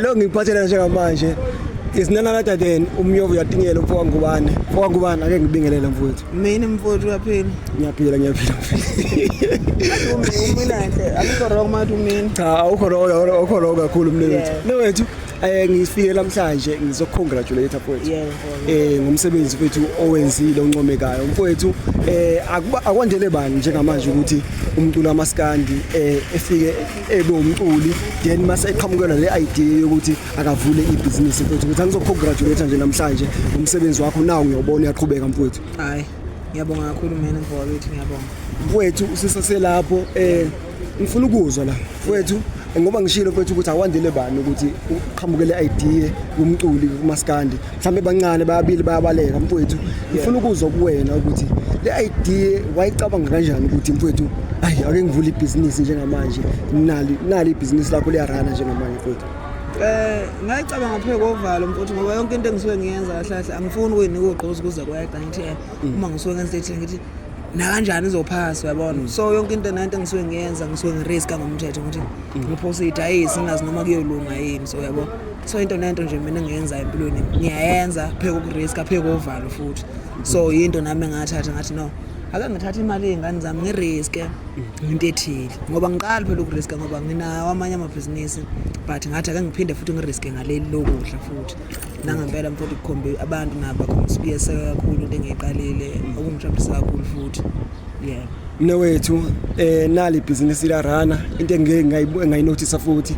Lo ngiphathela njengamanje isinana kadadeni umnyovu uyatingela mfowangubani ake ngibingelele mfowethu. Mina mfowethu uyaphila. Ngiyaphila. Umina nhle akukho wrong mathi umina. Cha awukho wrong kakhulu mnewethu. Mnewethu ngifike namhlanje ngizokcongratulate mfowethu. Ngomsebenzi wethu owenzile oncomekayo mfowethu. Akwandele bani njengamanje ukuthi umculo wamaskandi efike ebe umculi then mase eqhamukela le idea yokuthi akavule ibusiness mfowethu ukuthi angizocongratulate nje namhlanje umsebenzi wakho nawo ngiyobona uyaqhubeka mfowethu. Hayi ngiyabonga kakhulu mina mfowethu ngiyabonga. Mfowethu usisaselapho ngifuna ukuzwa la mfowethu ngoba ngishilo mfowethu ukuthi akwandele bani ukuthi uqhamukele idea umculi kumaskandi mhlambe bancane bayabili bayabaleka mfowethu ngifuna ukuzwa kuwena ukuthi le idea wayicabanga kanjani ukuthi mfowethu hayi ake ngivule ibusiness njengamanje nali ibusiness lakho liyarana njengamanje mfowethu. Ngayicabanga pheke ovalo mfowethu ngoba yonke into engisuke ngiyenza kahle kahle angifuni ukuyinika ugqozi kuze kuyaqha ngithi uma ngisuke ngenza ithi ngithi na kanjani izophasa uyabona so yonke into nanto engisuke ngiyenza ngisuke ngiriska ngomthetho ukuthi ngiphosa idayisi ngazi noma kuyolunga yini so uyabona so into nento nje mina ngiyenza empilweni ngiyayenza pheke ukuriska pheke ovalo futhi so into nami ngathatha ngathi no ake ngithatha imali yezingane zami ngiriske into ethile ngoba ngiqala phela ukuriska ngoba nginawo amanye amabhizinisi but ngathi ake ngiphinde futhi ngiriske ngaleli lokudla futhi nangempela mfowethu kukhombe abantu nabo kuyeseka kakhulu into engiyiqalile okungijabulisa kakhulu futhi mnewethu nali business la rana into engayinotice futhi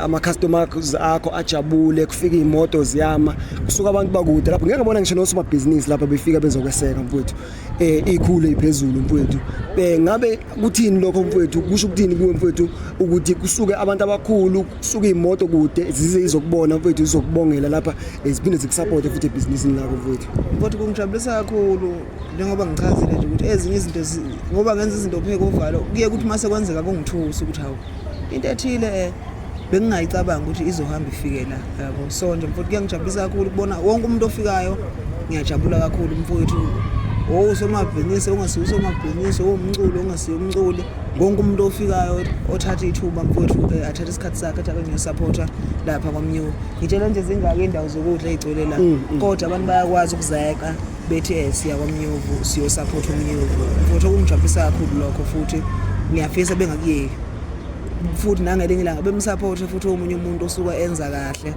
ama customers akho ajabule kufika imoto ziyama kusuka abantu bakude lapho ngeke ngibona ngisho nosoma business lapha befika bezokweseka mfowethu ikhulu ephezulu mfowethu ngabe kuthini lokho mfowethu kusho ukuthini kuwe mfowethu ukuthi kusuke abantu abakhulu kusuka imoto kude zize izokubona mfowethu izokubongela lapha ziphinde zikusupport futhi ebusinessini lakho mfowethu kungijabulisa kakhulu njengoba ngichazile nje ukuthi ezinye izinto ngoba ngenza izinto pheke ovalo kuye ukuthi mase kwenzeka kungithusa ukuthi hawo into ethile bengingayicabanga ukuthi izohamba ifike la yabo so nje mfowethu kuyangijabulisa kakhulu ukubona wonke umuntu ofikayo ngiyajabula kakhulu mfowethu usomabhizinisi ungasiyusomabhizinisi umculo ungasiyo umculi wonke umuntu ofikayo othatha ithuba mfowethu athatha isikhathi sakhe athi ngiyosupporta lapha kwaMnyovu ngitshela nje zingaka indawo zokudla ezigcwele la kodwa abantu bayakwazi ukuzeka bethi siya kwaMnyovu siyosupport uMnyovu mfowethu kungijabulisa kakhulu lokho futhi ngiyafisa bengakuyeki futhi nangelinye ilanga bemsupport futhi omunye umuntu osuka enza kahle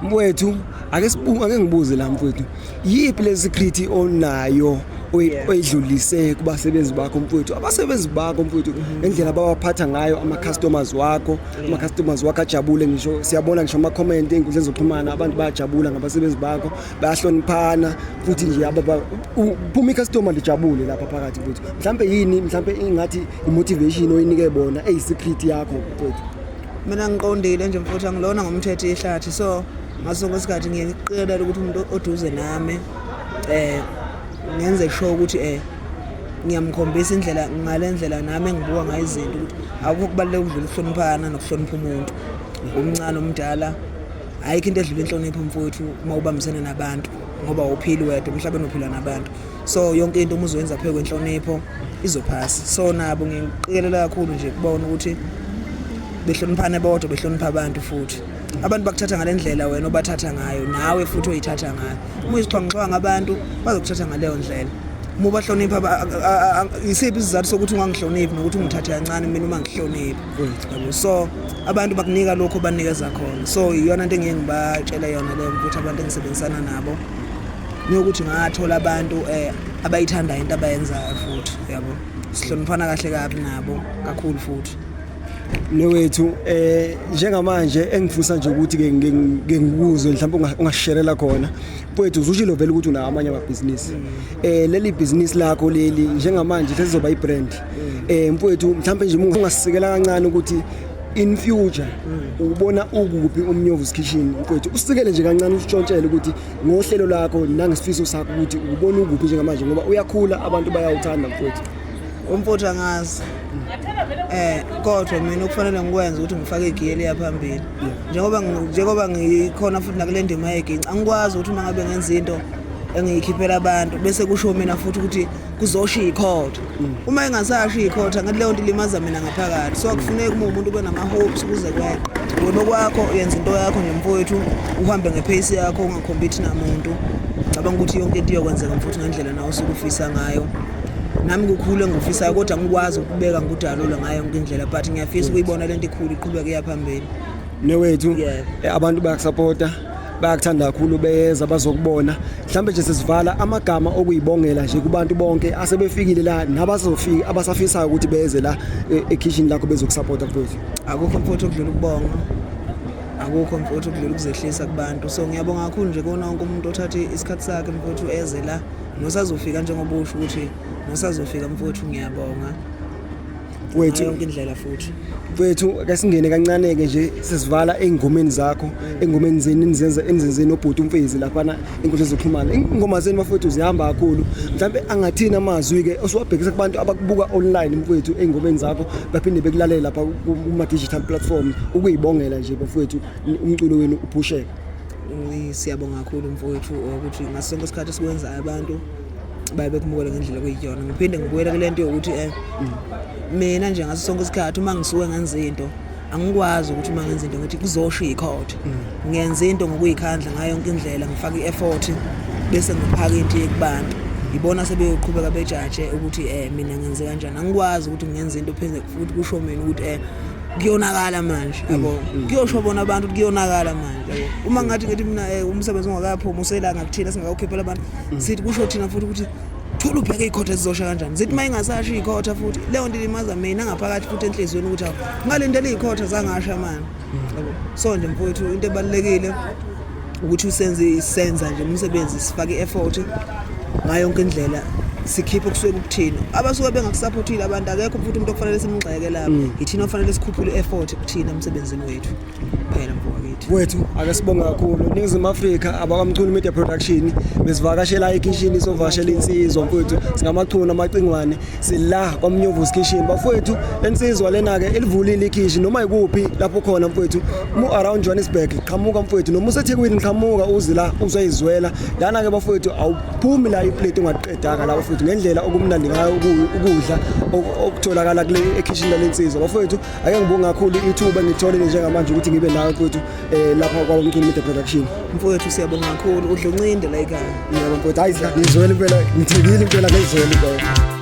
mfowethu ake ngibuze la mfowethu yipi le secret onayo oyidlulise kubasebenzi bakho mfowethu abasebenzi bakho mfowethu ngendlela abawaphatha ngayo ama customers wakho ajabule ngisho siyabona ngisho ama comment enkundleni zokuxhumana abantu bayajabula ngabasebenzi bakho bayahloniphana futhi nje phuma icustomer lijabule lapha phakathi mfowethu mhlambe ingathi imotivation oyinike bona secret yakho mfowethu. Mina ngiqondile nje mfowethu angilona ngomthetho ehlathi so ngaso ngesikhathi ngiyeqela ukuthi umuntu oduze nami ngenze sure ukuthi ngiyamkhombisa indlela ngalendlela nami engibuka ngayo izinto ukuthi akukho kubaleka ukudlula ukuhloniphana nokuhlonipha umuntu umncane omdala ayikho into edlula inhlonipho mfowethu uma ubambisene nabantu ngoba uphili wedwa emhlabeni uphila nabantu so yonke into umuzoyenza pheke kwenhlonipho izophasa so nabo ngiqikelela kakhulu nje kubona ukuthi behloniphane bodwa behlonipha abantu futhi abantu bakuthatha ngalendlela wena obathatha ngayo nawe futhi oyithatha ngayo uma izixhwanguxhwa ngabantu bazokuthatha ngaleyo ndlela uma bahlonipha isiphi isizathu sokuthi ungangihloniphi nokuthi ungithathe kancane mina uma ngihloniphi yabo so abantu bakunika lokho banikeza khona so iyona into engeke ngibatshela yona leyo ukuthi abantu engisebenzisana nabo nokuthi ngathola abantu abayithandayo into abayenzayo futhi yabo sihloniphana kahle kabi nabo kakhulu futhi. Newethu njengamanje engifisa nje ukuthi ke ngikubuze mhlawumbe ungasherela khona mfowethu uzushilo vele ukuthi una amanye amabhizinisi leli business lakho leli njengamanje lizoba ibrand mfowethu mhlawumbe nje ungasisekela kancane ukuthi in future ubona ukuphi uMnyovu's Kitchen mfowethu usikele nje kancane usitshontshele ukuthi ngohlelo lakho nangesifiso sakho ukuthi ubona ukuphi njengamanje ngoba uyakhula abantu bayawuthanda mfowethu. Umfowethu angazi kodwa mina ukufanele ngikwenza ukuthi ngifake igiyeli yaphambili njengoba ngikhona futhi nakule ndima yeginci angikwazi ukuthi mangabe ngenza into engiyikhiphela abantu bese kusho mina futhi ukuthi kuzoshiya ikhotha uma engasashiya ikhotha ngathi leyo nto ilimaza mina ngaphakathi so kufuneka umuntu ube nama hopes ukuze kweqe wena kwakho yenza into yakho nje mfowethu uhambe ngepace yakho ungakhompete namuntu cabanga ukuthi yonke into iyokwenzeka mfowethu ngendlela nawe usukufisa ngayo nami kukhulu engifisayo kodwa ngikwazi ukubeka ngudalula ngayo yonke indlela but ngiyafisa ukuyibona lento ikhulu iqhubeka iyaphambili newethu abantu bayakusupporta bayakuthanda kakhulu beyeza bazokubona mhlambe nje sesivala amagama okuyibongela nje kubantu bonke asebefikile la nabazofika abasafisayo ukuthi beze la ekitchen lakho bezokusupporta mfowethu. Akukho mfowethu okudlula ukubonga, akukho mfowethu okudlula ukuzehlisa kubantu, so ngiyabonga kakhulu nje kuwona wonke umuntu othathe isikhathi sakhe mfowethu eze la nosazofika njengoba usho ukuthi nosazofika mfowethu ngiyabonga wethu yonke indlela futhi. Wethu ake singene kancane ke nje sesivala engomeni zakho engomeni zeni enzenzeni obhuti umfezi lapha inkundla zokuxhumana ingoma zeni bafowethu zihamba kakhulu mhlambe angathina amazwi ke osiwabhekisa kubantu abakubuka online mfowethu engomeni zakho baphinde bekulalela lapha kuma digital platforms ukuyibongela nje bafowethu umculo wenu uphusheke. Siyabonga kakhulu mfowethu ukuthi ngaso sonke isikhathi sikwenza abantu baye bekumukela ngendlela kuyiyona. Ngiphinde ngibuyela kule nto yokuthi mina nje ngaso sonke isikhathi uma ngisuke ngenza into angikwazi ukuthi uma ngenza into ngithi kuzosha ikhodi. Ngiyenza into ngokuyikhandla ngayo yonke indlela ngifaka i-effort bese ngiphaka into kubantu. Ibona sebeyoqhubeka bejaje ukuthi mina ngenze kanjani. Angikwazi ukuthi ngenza into pheze futhi kusho mina ukuthi kuyonakala manje yabo. Kuyosho bona abantu ukuthi kuyonakala manje yabo. Uma ngathi mina umsebenzi ongakaphuma uselanga kuthina singakukhiphela abantu sithi kusho thina futhi ukuthi thola ubheke ikhotha ezizosha kanjani. Zithi mayingasashi ikhotha futhi leyo nto limaza mina ngaphakathi futhi enhlizweni ukuthi ngalindele ikhotha zangasha manje yabo. So nje mfowethu into ebalekile ukuthi senza nje umsebenzi sifake i-effort ngayo yonke indlela sikhiphe kusuke kuthina abasuke bengakusupportile abantu akekho futhi umuntu okufanele simgxeke lapha yithina ofanele sikhuphule i-effort kuthina emsebenzini wethu phela mfowethu wethu ake sibonga kakhulu Ningizimu Afrika abakamchunu media production besivakashela ekitchen sovakashela insizwa mfowethu singamachunu amacingwane sila kwaMnyovusi kitchen bafowethu lensizwa lena ke elivulile ikitchen noma ikuphi lapho khona mfowethu mu around Johannesburg qhamuka mfowethu noma useThekwini qhamuka uzi la uzoyizwela lana ke bafowethu awuphumi la iplate ungaqedaka la bafowethu ngendlela okumnandi ngayo ukudla okutholakala kule ekitchen lensizwa bafowethu ake ngibonga kakhulu ithuba ngithole njengamanje ukuthi ngibe nawe mfowethu lapha kwaMchunu media production mfowethu siyabonga kakhulu udla uncinde la ekhaya yebo mfowethu hayi ngizwela impela ngithekile impela ngizwela impela